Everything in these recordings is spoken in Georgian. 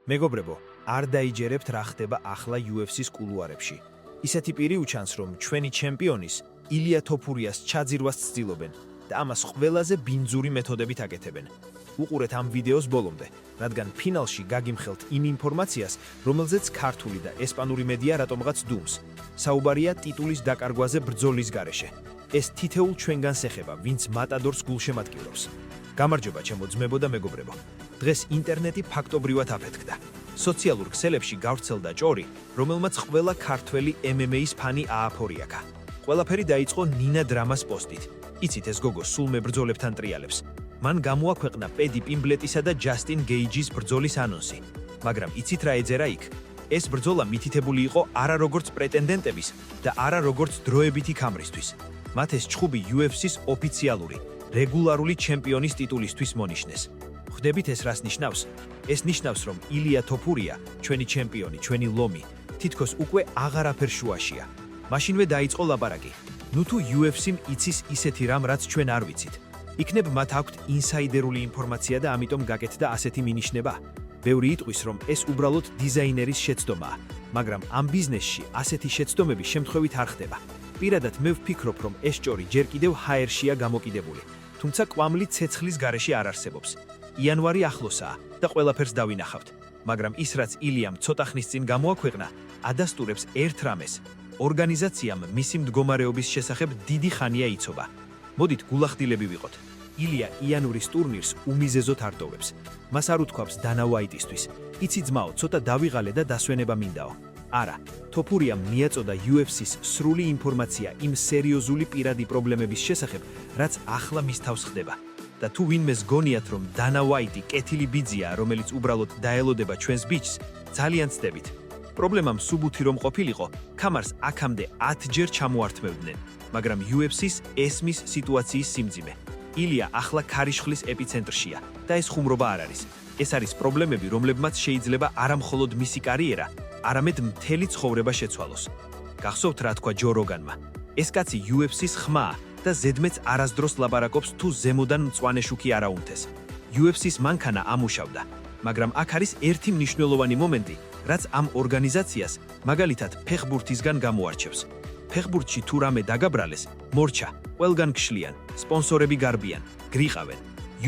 მეგობრებო, არ დაიჯერებთ რა ხდება ახლა UFC-ს კულუარებში. ისეთი პირი უჩანს, რომ ჩვენი ჩემპიონის ილია თოფურიას ჩაძირვას ცდილობენ და ამას ყველაზე ბინძური მეთოდებით აკეთებენ. უყურეთ ამ ვიდეოს ბოლომდე, რადგან ფინალში გაგიმხელთ იმ ინფორმაციას, რომელზეც ქართული და ესპანური მედია რატომღაც დუმს. საუბარია ტიტულის დაკარგვაზე ბრძოლის გარეშე. ეს თითეულ ჩვენგანს ეხება, ვინც მატადორს გულშემატკივრობს. გამარჯობა ჩემო ძმებო და მეგობრებო. დღეს ინტერნეტი ფაქტობრივად აფეთქდა. სოციალურ ქსელებში გავრცელდა ჭორი, რომელმაც ყველა ქართველი MMA-ის ფანი ააფორიაკა. ყველაფერი დაიწყო ნინა დრამას პოსტით. იცით ეს გოგო სულ მებრძოლებთან ტრიალებს. მან გამოაქვეყნა პედი პიმბლეტისა და ჯასტინ გეიჯის ბრძოლის ანონსი. მაგრამ იცით რა ეძერა იქ? ეს ბრძოლა მითითებული იყო არა როგორც პრეტენდენტების და არა როგორც დროებითი ქამრისთვის. მათ ეს ჩხუბი UFC-ს ოფიციალური, რეგულარული ჩემპიონის ტიტულისთვის მონიშნეს. ხვდებით ეს რას ნიშნავს? ეს ნიშნავს, რომ ილია თოფურია, ჩვენი ჩემპიონი, ჩვენი ლომი, თითქოს უკვე აღარაფერ შუაშია. მაშინვე დაიწყო ლაპარაკი. ნუ თუ UFC-მ იცის ისეთი რამ, რაც ჩვენ არ ვიცით. იქნებ მათ აქვთ ინსაიდერული ინფორმაცია და ამიტომ გაკეთდა ასეთი მინიშნება. ბევრი იტყვის, რომ ეს უბრალოდ დიზაინერის შეცდომაა, მაგრამ ამ ბიზნესში ასეთი შეცდომები შემთხვევით არ ხდება. პირადად მე ვფიქრობ, რომ ეს ჭორი ჯერ კიდევ ჰაერშია გამოკიდებული, თუმცა კვამლი ცეცხლის გარეშე არ არსებობს. იანვარი ახლოსაა და ყველაფერს დავინახავთ, მაგრამ ის რაც ილიამ ცოტა ხნის წინ გამოაქვეყნა, ადასტურებს ერთ რამეს. ორგანიზაციამ მისი მდგომარეობის შესახებ დიდი ხანია იცობა. მოდით გულახდილები ვიყოთ. ილია იანვრის ტურნირს უმიზეზოდ არტოვებს. მას არ უთქვამს დანა ვაიტისთვის. იცი ძმაო, ცოტა დავიღალე და დასვენება მინდაო. არა, თოფურიამ მიაწოდა UFC-ს სრული ინფორმაცია იმ სერიოზული პირადი პრობლემების შესახებ, რაც ახლა მის თავს ხდება. და თუ ვინმეს გონიათ, რომ დანა ვაიტი კეთილი ბიძია, რომელიც უბრალოდ დაელოდება ჩვენს ბიჭს, ძალიან ცდებით. პრობლემამ სუბუთი რომ ყოფილიყო, ქამარს აქამდე 10 ჯერ ჩამოართმევდნენ, მაგრამ UFC-ს ესმის სიტუაციის სიმძიმე. ილია ახლა ქარიშხლის ეპიცენტრშია და ეს ხუმრობა არ არის. ეს არის პრობლემები, რომლებმაც შეიძლება არა მხოლოდ მისი კარიერა, არამედ მთელი ცხოვრება შეცვალოს. გახსოვთ რა თქვა ჯო როგანმა? ეს კაცი UFC-ს ხმაა და ზედმეც არასდროს ლაპარაკობს თუ ზემოდან მწვანე შუქი არ აუნთეს. UFC-ს მანქანა ამუშავდა, მაგრამ აქ არის ერთი მნიშვნელოვანი მომენტი, რაც ამ ორგანიზაციას მაგალითად ფეხბურთისგან გამოარჩევს. ფეხბურთში თუ რამე დაგაბრალეს, მორჩა, ყველგან გშლიან, სპონსორები გარბიან, გრიყავენ.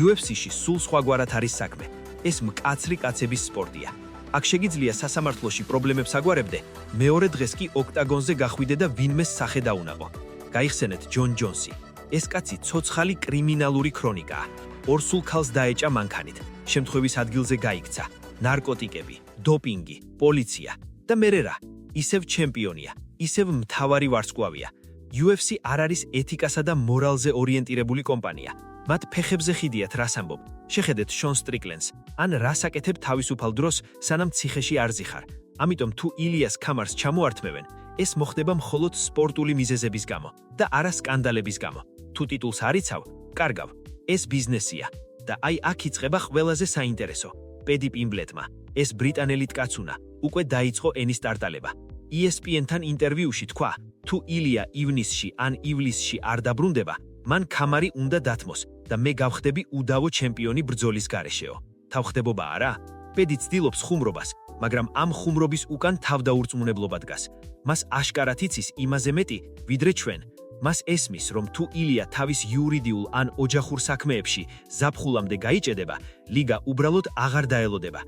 UFC-ში სულ სხვაგვარად არის საქმე. ეს მკაცრი კაცების სპორტია. აქ შეგიძლია სასამართლოში პრობლემებს აგვარებდე, მეორე დღეს კი ოქტაგონზე გახვიდე და ვინმეს სახე დაუნაყო. გაიხსენეთ ჯონ ჯონსი. ეს კაცი ცოცხალი კრიმინალური ქრონიკაა. ორსულ ქალს დაეჭა მანქანით, შემთხვევის ადგილზე გაიქცა. ნარკოტიკები, დოპინგი, პოლიცია და მერე რა? ისევ ჩემპიონია, ისევ მთავარი ვარსკვლავია. UFC არ არის ეთიკასა და მორალზე ორიენტირებული კომპანია. მათ ფეხებზე ხიდიათ რას ამბობ. შეხედეთ შონ სტრიკლენს, ან რას აკეთებ თავისუფალ დროს, სანამ ციხეში არ ზიხარ. ამიტომ თუ ილიას ქამარს ჩამოართმევენ, ეს მოხდება მხოლოდ სპორტული მიზეზების გამო და არა სკანდალების გამო. თუ ტიტულს არიცავ, კარგავ. ეს ბიზნესია და აი აქ იწყება ყველაზე საინტერესო. პედი პიმბლეტმა, ეს ბრიტანელი ткаცუნა, უკვე დაიწყო ენის ტარტალება. ESPN-თან ინტერვიუში თქვა, თუ ილია ივნისში ან ივლისში არ დაბრუნდება, მან ქამარი უნდა დათმოს და მე გავხდები უდავო ჩემპიონი ბრძოლის გარეშეო. თავხდებობა არა? პედი ცდილობს ხუმრობას, მაგრამ ამ ხუმრობის უკან თავდაურწმუნებლობა დგას. მას აშკარად იცის იმაზე მეტი, ვიდრე ჩვენ. მას ესმის, რომ თუ ილია თავის იურიდიულ ან ოჯახურ საქმეებში ზაფხულამდე გაიჭედება, ლიგა უბრალოდ აღარ დაელოდება.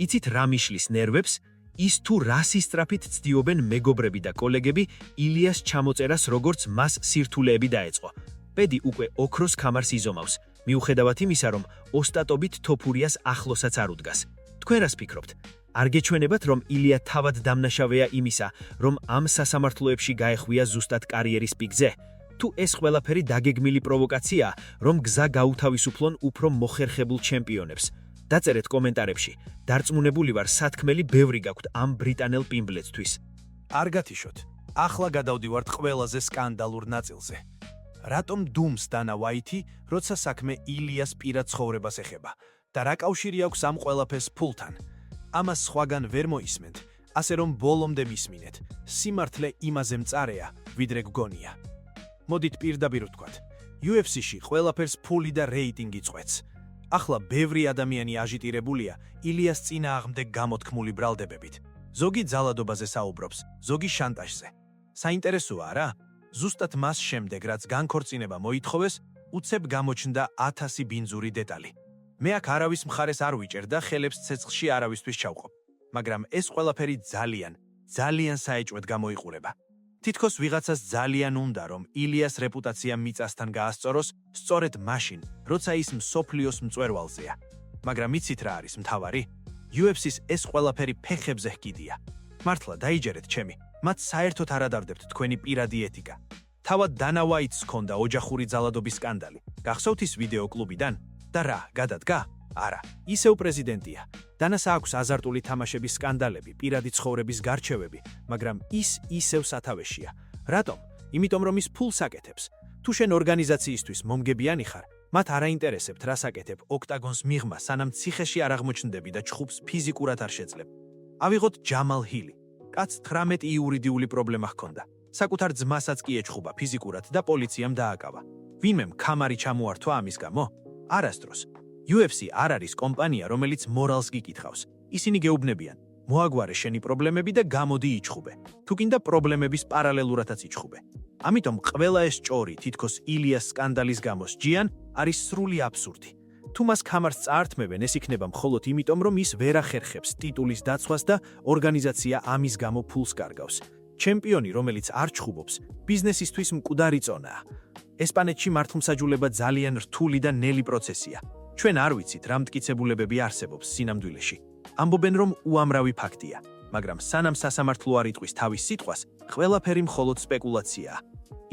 იცით რა მიშლის ნერვებს? ის თუ რა სისწრაფით ცდიობენ მეგობრები და კოლეგები ილიას ჩამოწერას, როგორც მას სირთულეები დაეწყო. პედი უკვე ოქროს ქამარს იზომავს, მიუხედავად იმისა, რომ ოსტატობით თოფურიას ახლოსაც არ უდგას. თქვენ რას ფიქრობთ? არ გეჩვენებათ, რომ ილია თავად დამნაშავეა იმისა, რომ ამ სასამართლოებში გაეხვია ზუსტად კარიერის პიკზე? თუ ეს ყველაფერი დაგეგმილი პროვოკაციაა, რომ გზა გაუთავისუფლონ უფრო მოხერხებულ ჩემპიონებს? დაწერეთ კომენტარებში. დარწმუნებული ვარ, სათქმელი ბევრი გაქვთ ამ ბრიტანელ პიმბლეტსთვის. არ გათიშოთ. ახლა გადავდივართ ყველაზე სკანდალურ ნაწილზე. რატომ დუმს დანა ვაიტი, როცა საქმე ილიას პირად ცხოვრებას ეხება და რა კავშირი აქვს ამ ყველაფერს ფულთან? ამას სხვაგან ვერ მოისმენთ, ასე რომ ბოლომდე მისმინეთ. სიმართლე იმაზე მწარეა, ვიდრე გგონია. მოდით პირდაპირ ვთქვათ. UFC-ში ყველაფერს ფული და რეიტინგი წყვეტს. ახლა ბევრი ადამიანი აჟიტირებულია ილიას წინააღმდეგ გამოთქმული ბრალდებებით. ზოგი ძალადობაზე საუბრობს, ზოგი შანტაჟზე. საინტერესოა რა? ზუსტად მას შემდეგ, რაც განქორწინება მოითხოვეს, უცებ გამოჩნდა 1000 ბინძური დეტალი. მე აქ არავის მხარეს არ ვიჭერ და ხელებს ცეცხლში არავისთვის ჩავყობ. მაგრამ ეს ყველაფერი ძალიან საეჭვოდ გამოიყურება. თითქოს ვიღაცას ძალიან უნდა, რომ ილიას რეპუტაცია მიწასთან გაასწოროს, სწორედ მაშინ, როცა ის მსოფლიოს მწვერვალზეა. მაგრამ იცით რა არის მთავარი? UFC-ს ეს ყველაფერი ფეხებზე ჰკიდია. მართლა დაიჯერეთ ჩემი, მათ საერთოდ არ ადარდებთ თქვენი პირადი ეთიკა. თავად დანა ვაიტს ჰქონდა ოჯახური ძალადობის სკანდალი. გახსოვთ ის ვიდეო კლუბიდან? და რა, გადადგა? არა, ისევ პრეზიდენტია. დანას აქვს აზარტული თამაშების სკანდალები, პირადი ცხოვრების გარჩევები, მაგრამ ის ისევ სათავეშია. რატომ? იმიტომ რომ ის ფულს აკეთებს. თუ შენ ორგანიზაციისთვის მომგებიანი ხარ, მათ არ აინტერესებთ რას აკეთებ ოქტაგონს მიღმა, სანამ ციხეში არ აღმოჩნდები და ჩხუბს ფიზიკურად არ შეძლებ. ავიღოთ ჯამალ ჰილი. კაცს 18 იურიდიული პრობლემა ჰქონდა. საკუთარ ძმასაც კი ეჩხუბა ფიზიკურად და პოლიციამ დააკავა. ვინმემ ქამარი ჩამოართვა ამის გამო? არასდროს. UFC არ არის კომპანია, რომელიც მორალს გიკითხავს. ისინი გეუბნებიან, მოაგვარე შენი პრობლემები და გამოდი იჩხუბე. თუ კიდე პრობლემების პარალელურადაც იჩხუბე. ამიტომ ყველა ეს ჭორი, თითქოს ილიას სკანდალის გამო სჯიან, არის სრული აბსურდი. თუ მას ქამარს წაართმევენ, ეს იქნება მხოლოდ იმიტომ, რომ ის ვერ ახერხებს ტიტულის დაცვას და ორგანიზაცია ამის გამო ფულს კარგავს. ჩემპიონი, რომელიც არ ჩხუბობს, ბიზნესისთვის მკვდარი წონაა. ესპანეთში მართლმსაჯულება ძალიან რთული და ნელი პროცესია. ჩვენ არ ვიცით, რა მტკიცებულებები არსებობს სინამდვილეში. ამბობენ, რომ უამრავი ფაქტია, მაგრამ სანამ სასამართლო არ იტყვის თავის სიტყვას, ყველაფერი მხოლოდ სპეკულაციაა.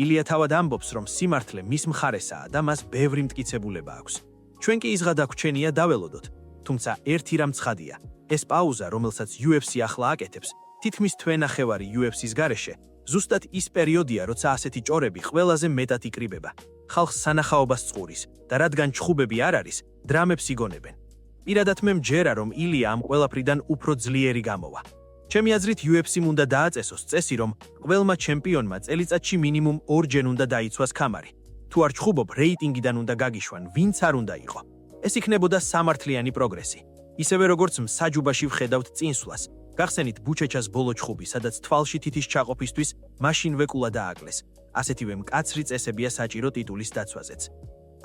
ილია თავად ამბობს, რომ სიმართლე მის მხარესაა და მას ბევრი მტკიცებულება აქვს. ჩვენ კი ის გადაგვჩენია დაველოდოთ, თუმცა ერთი რამ ცხადია, ეს პაუზა, რომელსაც UFC ახლა აკეთებს, თითქმის თვენახევარი UFC-ს გარეშე, ზუსტად ის პერიოდია, როცა ასეთი ჭორები ყველაზე მეტად იკრიბება. ხალხს სანახაობას წყურის და რადგან ჩხუბები არ არის, დრამებს იგონებენ. პირადად მე მჯერა, რომ ილია ამ ყველაფრიდან უფრო ძლიერი გამოვა. ჩემი აზრით UFC-მ უნდა დააწესოს წესი, რომ ყველმა ჩემპიონმა წელიწადში მინიმუმ 2-ჯერ უნდა დაიცვას ქამარი. თუ არ ჩხუბობ, რეიტინგიდან უნდა გაგიშვან, ვინც არ უნდა იყო. ეს იქნებოდა სამართლიანი პროგრესი. ისევე როგორც მსაჯუბაში ვხედავთ წინსვლას. გახსენით ბუჩეჩას ბოლო ჩხუბი, სადაც თვალში თითის ჩაყოფისთვის მაშინვე კულა დააკლეს. ასეთივე მკაცრი წესებია საჭირო ტიტულის დაცვაზეც.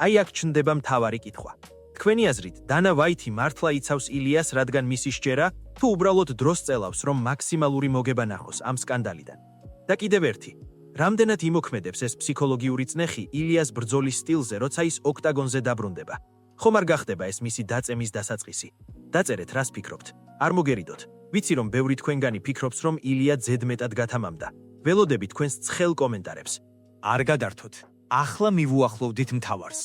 აი აქ ჩნდება მთავარი კითხვა. თქვენი აზრით, დანა ვაიტი მართლა იცავს ილიას, რადგან მისი სჯერა, თუ უბრალოდ დროს წელავს, რომ მაქსიმალური მოგება ნახოს ამ სკანდალიდან. და კიდევ ერთი, რამდენად იმოქმედებს ეს ფსიქოლოგიური წნეხი ილიას ბრძოლის სტილზე, როცა ის ოქტაგონზე დაბრუნდება. ხომ არ გახდება ეს მისი დაწემის დასაწყისი? დაწერეთ, რას ფიქრობთ? არ მოგერიდოთ. ვიცი, რომ ბევრი თქვენგანი ფიქრობს, რომ ილია ზედმეტად გათამამდა. ველოდები თქვენს ცხელ კომენტარებს. არ გადართოთ. ახლა მივუახლოვდით მთავარს.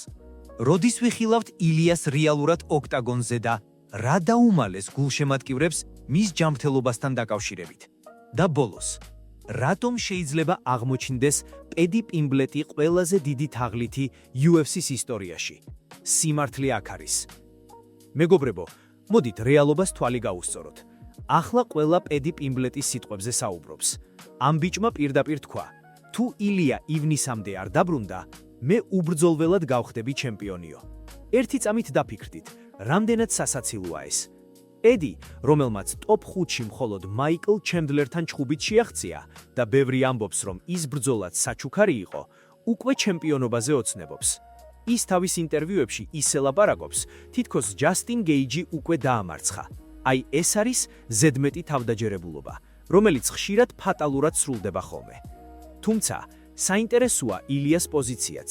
როდის ვიხილავთ ილიას რეალურად ოქტაგონზე და რა დაუმალეს გულშემატკივრებს მის ჯანმრთელობასთან დაკავშირებით? და ბოლოს, რატომ შეიძლება აღმოჩნდეს პედი პიმბლეტი ყველაზე დიდი თაღლითი UFC-ს ისტორიაში? სიმართლე აქ არის. მეგობრებო, მოდით რეალობას თვალი გაუსწოროთ. ახლა ყველა პედი პიმბლეტის სიტყვებზე საუბრობს. ამ ბიჭმა პირდაპირ თქვა, თუ ილია ივნისამდე არ დაბრუნდა, მე უბრძოლველად გავხდები ჩემპიონიო. ერთი წამით დაფიქრდით, რამდენად სასაცილოა ეს. ედი, რომელმაც ტოპ 5-ში მხოლოდ მაიკლ ჩემდლერთან ჩხუბით შეაღწია და ბევრი ამბობს, რომ ის ბრძოლაც საჩუქარი იყო, უკვე ჩემპიონობაზე ოცნებობს. ის თავის ინტერვიუებში ისე ლაპარაკობს, თითქოს ჯასტინ გეიჯი უკვე დაამარცხა. აი ეს არის ზედმეტი თავდაჯერებულობა, რომელიც ხშირად ფატალურად სრულდება ხოლმე. თუმცა, საინტერესოა ილიას პოზიციაც.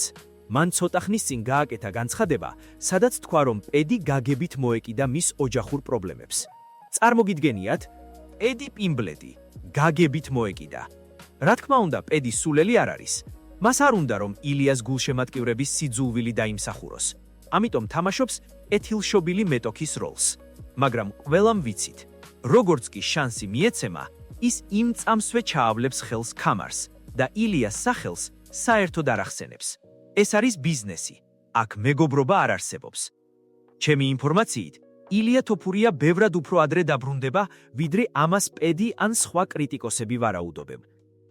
მან ცოტა ხნის წინ გააკეთა განცხადება, სადაც თქვა, რომ პედი გაგებით მოეკიდა მის ოჯახურ პრობლემებს. წარმოგიდგენიათ, პედი პიმბლეტი გაგებით მოეკიდა. რა თქმა უნდა, პედი სულელი არ არის. მას არ უნდა, რომ ილიას გულშემატკივრების სიძულვილი დაიმსახუროს. ამიტომ თამაშობს ეთილშობილი მეტოქის როლს. მაგრამ ყველამ ვიცით, როგორც კი შანსი მიეცემა, ის იმ წამსვე ჩაავლებს ხელს ქამარს და ილიას სახელს საერთოდ არ ახსენებს. ეს არის ბიზნესი. აქ მეგობრობა არ არსებობს. ჩემი ინფორმაციით, ილია თოფურია ბევრად უფრო ადრე დაბრუნდება, ვიდრე ამას პედი ან სხვა კრიტიკოსები ვარაუდობენ.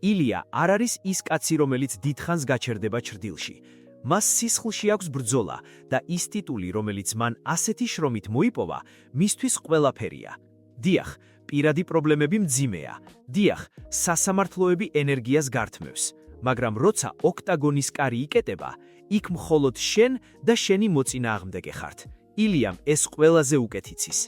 ილია არ არის ის კაცი, რომელიც დიდხანს გაჩერდება ჩრდილში. მას სისხლში აქვს ბრძოლა და ის ტიტული, რომელიც მან ასეთი შრომით მოიპოვა, მისთვის ყველაფერია. დიახ, პირადი პრობლემები მძიმეა. დიახ, სასამართლოები ენერგიას გართმევს, მაგრამ როცა ოქტაგონის კარი იკეტება, იქ მხოლოდ შენ და შენი მოწინააღმდეგე ხართ. ილიამ ეს ყველაზე უკეთ იცის.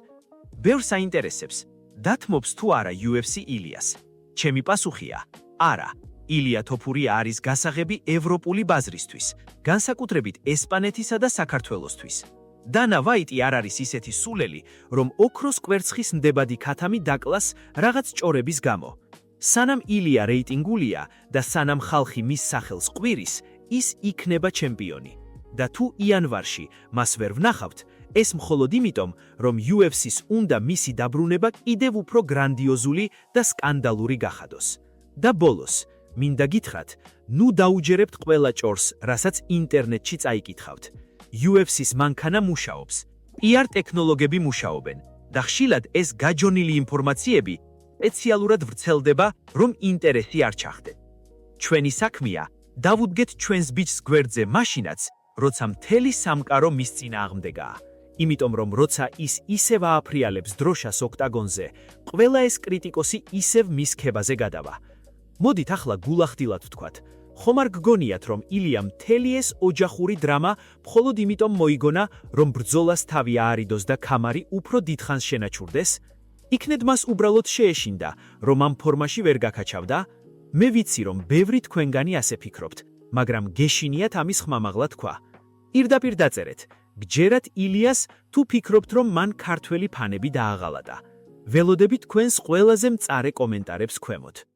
ბევრს აინტერესებს, დათმობს თუ არა UFC ილიას. ჩემი პასუხია: არა. ილია თოფურია არის გასაღები ევროპული ბაზრისთვის, განსაკუთრებით ესპანეთისა და საქართველოსთვის. დანა ვაიტი არ არის ისეთი სულელი, რომ ოქროს კვერცხის ნდებადი ქათამი დაკლას რაღაც ჭორების გამო. სანამ ილია რეიტინგულია და სანამ ხალხი მის სახელს ყვირის, ის იქნება ჩემპიონი. და თუ იანვარში მას ვერ ვნახავთ, ეს მხოლოდ იმიტომ, რომ UFC-ს უნდა მისი დაბრუნება კიდევ უფრო გრანდიოზული და სკანდალური გახადოს. და ბოლოს, მინდა გითხრათ, ნუ დაუჯერებთ ყველა ჭორს, რასაც ინტერნეტში წაიკითხავთ. UFC-ს მანქანა მუშაობს, PR ტექნოლოგები მუშაობენ და ხშირად ეს გაჯონილი ინფორმაციები სპეციალურად ვრცელდება, რომ ინტერესი არ ჩახდეთ. ჩვენი საქმეა დავუდგეთ ჩვენს ბიჭს გვერდზე მაშინაც, როცა მთელი სამყარო მის წინააღმდეგაა. იმიტომ რომ როცა ის ისევ ააფრიალებს დროშას ოქტაგონზე, ყველა ეს კრიტიკოსი ისევ მის ქებაზე გადავა. მოდით ახლა გულახდილად ვთქვათ, ხომ არ გგონიათ, რომ ილიამ მთელი ეს ოჯახური დრამა მხოლოდ იმიტომ მოიგონა, რომ ბრძოლას თავი აარიდოს და ქამარი უფრო დიდხანს შენაჩურდეს? იქნედ მას უბრალოდ შეეშინდა, რომ ამ ფორმაში ვერ გაქაჩავდა? მე ვიცი, რომ ბევრი თქვენგანი ასე ფიქრობთ, მაგრამ გეშინიათ ამის ხმამაღლა თქვა. პირდაპირ დაწერეთ, გჯერათ ილიას თუ ფიქრობთ, რომ მან ქართველი ფანები დააღალატა. ველოდებით თქვენს ყველაზე მწარე კომენტარებს ქვემოთ.